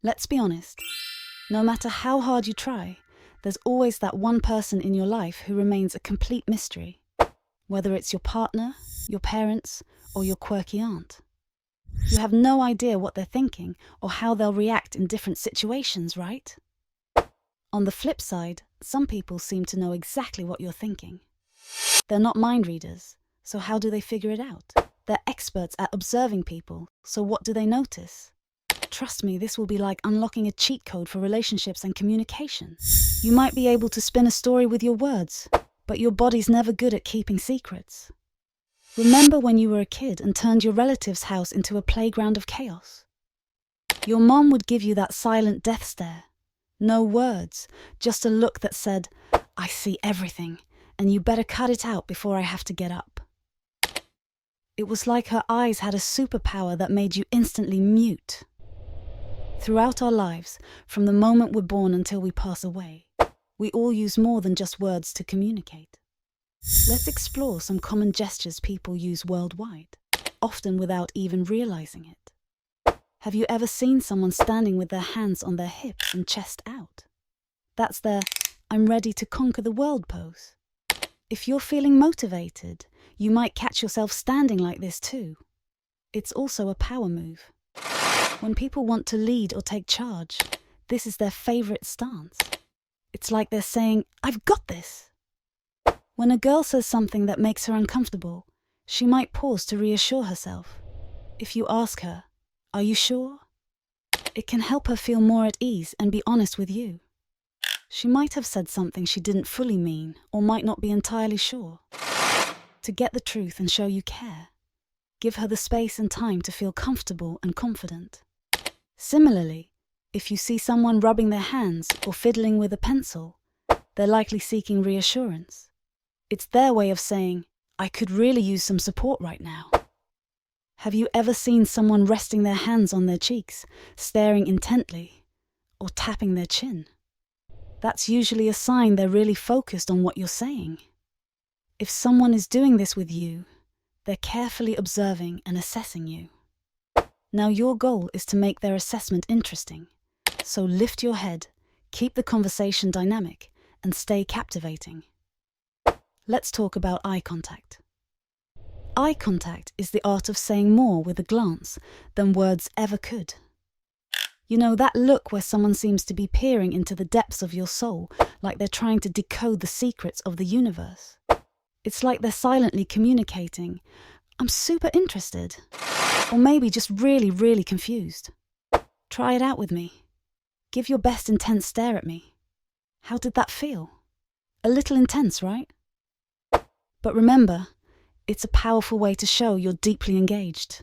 Let's be honest. No matter how hard you try, there's always that one person in your life who remains a complete mystery. Whether it's your partner, your parents, or your quirky aunt. You have no idea what they're thinking or how they'll react in different situations, right? On the flip side, some people seem to know exactly what you're thinking. They're not mind readers, so how do they figure it out? They're experts at observing people, so what do they notice? Trust me, this will be like unlocking a cheat code for relationships and communication. You might be able to spin a story with your words, but your body's never good at keeping secrets. Remember when you were a kid and turned your relative's house into a playground of chaos? Your mom would give you that silent death stare. No words, just a look that said, "I see everything, and you better cut it out before I have to get up." It was like her eyes had a superpower that made you instantly mute. Throughout our lives, from the moment we're born until we pass away, we all use more than just words to communicate. Let's explore some common gestures people use worldwide, often without even realizing it. Have you ever seen someone standing with their hands on their hips and chest out? That's their "I'm ready to conquer the world" pose. If you're feeling motivated, you might catch yourself standing like this too. It's also a power move. When people want to lead or take charge, this is their favorite stance. It's like they're saying, "I've got this." When a girl says something that makes her uncomfortable, she might pause to reassure herself. If you ask her, "Are you sure?" it can help her feel more at ease and be honest with you. She might have said something she didn't fully mean or might not be entirely sure. To get the truth and show you care, give her the space and time to feel comfortable and confident. Similarly, if you see someone rubbing their hands or fiddling with a pencil, they're likely seeking reassurance. It's their way of saying, "I could really use some support right now." Have you ever seen someone resting their hands on their cheeks, staring intently, or tapping their chin? That's usually a sign they're really focused on what you're saying. If someone is doing this with you, they're carefully observing and assessing you. Now your goal is to make their assessment interesting. So lift your head, keep the conversation dynamic, and stay captivating. Let's talk about eye contact. Eye contact is the art of saying more with a glance than words ever could. You know, that look where someone seems to be peering into the depths of your soul, like they're trying to decode the secrets of the universe. It's like they're silently communicating, "I'm super interested," or maybe just really, really confused. Try it out with me. Give your best intense stare at me. How did that feel? A little intense, right? But remember, it's a powerful way to show you're deeply engaged.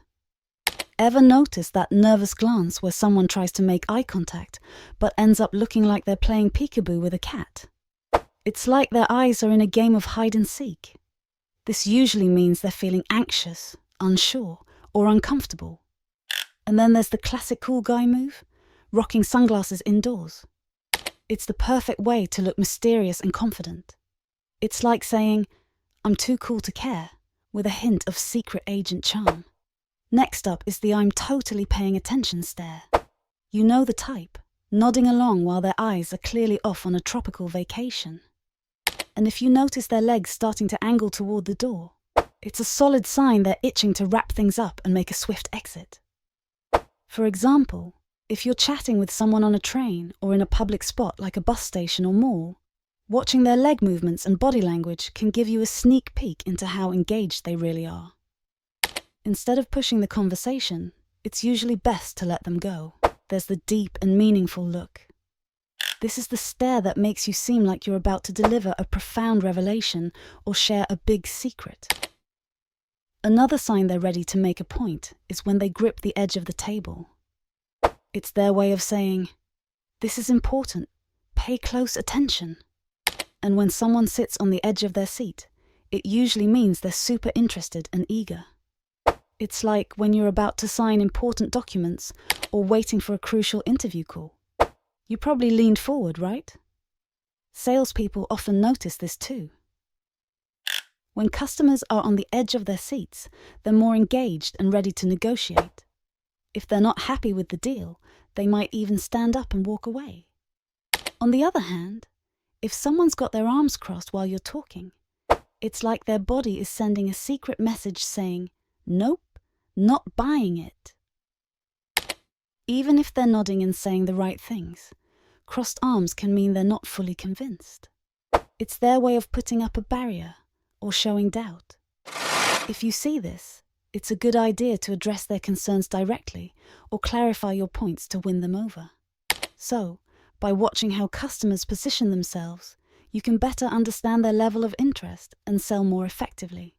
Ever notice that nervous glance where someone tries to make eye contact but ends up looking like they're playing peekaboo with a cat? It's like their eyes are in a game of hide and seek. This usually means they're feeling anxious, unsure, or uncomfortable. And then there's the classic cool guy move, rocking sunglasses indoors. It's the perfect way to look mysterious and confident. It's like saying, "I'm too cool to care," with a hint of secret agent charm. Next up is the "I'm totally paying attention" stare. You know the type, nodding along while their eyes are clearly off on a tropical vacation. And if you notice their legs starting to angle toward the door, it's a solid sign they're itching to wrap things up and make a swift exit. For example, if you're chatting with someone on a train or in a public spot like a bus station or mall, watching their leg movements and body language can give you a sneak peek into how engaged they really are. Instead of pushing the conversation, it's usually best to let them go. There's the deep and meaningful look. This is the stare that makes you seem like you're about to deliver a profound revelation or share a big secret. Another sign they're ready to make a point is when they grip the edge of the table. It's their way of saying, "This is important, pay close attention." And when someone sits on the edge of their seat, it usually means they're super interested and eager. It's like when you're about to sign important documents or waiting for a crucial interview call. You probably leaned forward, right? Salespeople often notice this too. When customers are on the edge of their seats, they're more engaged and ready to negotiate. If they're not happy with the deal, They might even stand up and walk away. On the other hand, if someone's got their arms crossed while you're talking, it's like their body is sending a secret message saying, "Nope, not buying it." Even if they're nodding and saying the right things, crossed arms can mean they're not fully convinced. It's their way of putting up a barrier or showing doubt. If you see this, it's a good idea to address their concerns directly or clarify your points to win them over. So, by watching how customers position themselves, you can better understand their level of interest and sell more effectively.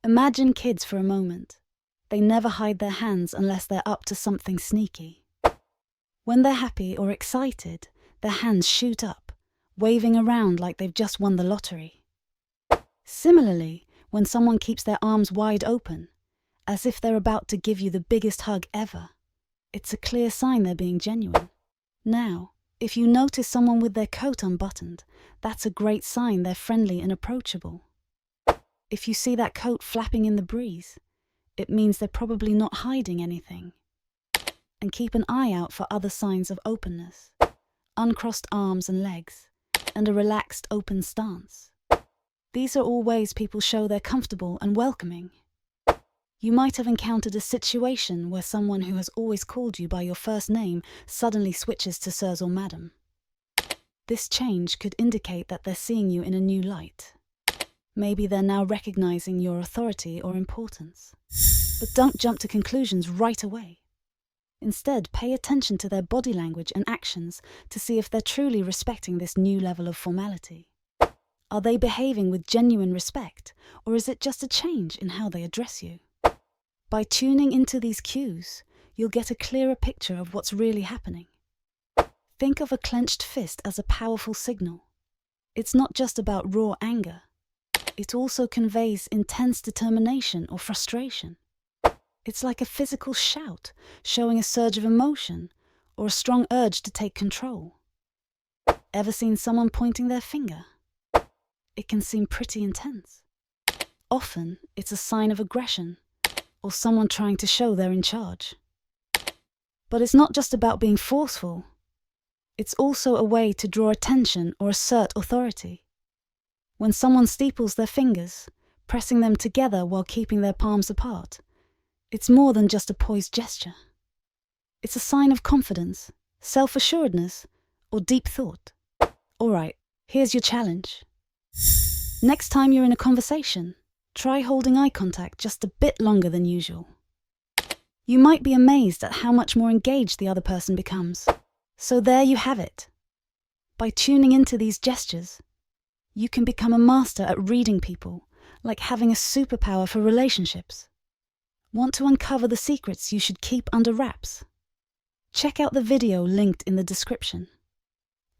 Imagine kids for a moment. They never hide their hands unless they're up to something sneaky. When they're happy or excited, their hands shoot up, waving around like they've just won the lottery. Similarly, when someone keeps their arms wide open, as if they're about to give you the biggest hug ever, it's a clear sign they're being genuine. Now, if you notice someone with their coat unbuttoned, that's a great sign they're friendly and approachable. If you see that coat flapping in the breeze, it means they're probably not hiding anything. And keep an eye out for other signs of openness, uncrossed arms and legs, and a relaxed, open stance. These are all ways people show they're comfortable and welcoming. You might have encountered a situation where someone who has always called you by your first name suddenly switches to sirs or madam. This change could indicate that they're seeing you in a new light. Maybe they're now recognizing your authority or importance. But don't jump to conclusions right away. Instead, pay attention to their body language and actions to see if they're truly respecting this new level of formality. Are they behaving with genuine respect, or is it just a change in how they address you? By tuning into these cues, you'll get a clearer picture of what's really happening. Think of a clenched fist as a powerful signal. It's not just about raw anger. It also conveys intense determination or frustration. It's like a physical shout, showing a surge of emotion or a strong urge to take control. Ever seen someone pointing their finger? It can seem pretty intense. Often, it's a sign of aggression or someone trying to show they're in charge. But it's not just about being forceful. It's also a way to draw attention or assert authority. When someone steeples their fingers, pressing them together while keeping their palms apart, it's more than just a poised gesture. It's a sign of confidence, self-assuredness, or deep thought. Alright, here's your challenge. Next time you're in a conversation, try holding eye contact just a bit longer than usual. You might be amazed at how much more engaged the other person becomes. So there you have it. By tuning into these gestures, you can become a master at reading people, like having a superpower for relationships. Want to uncover the secrets you should keep under wraps? Check out the video linked in the description.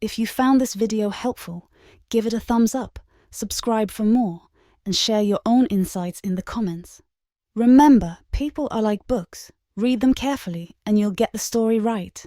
If you found this video helpful, give it a thumbs up, subscribe for more, and share your own insights in the comments. Remember, people are like books. Read them carefully and you'll get the story right.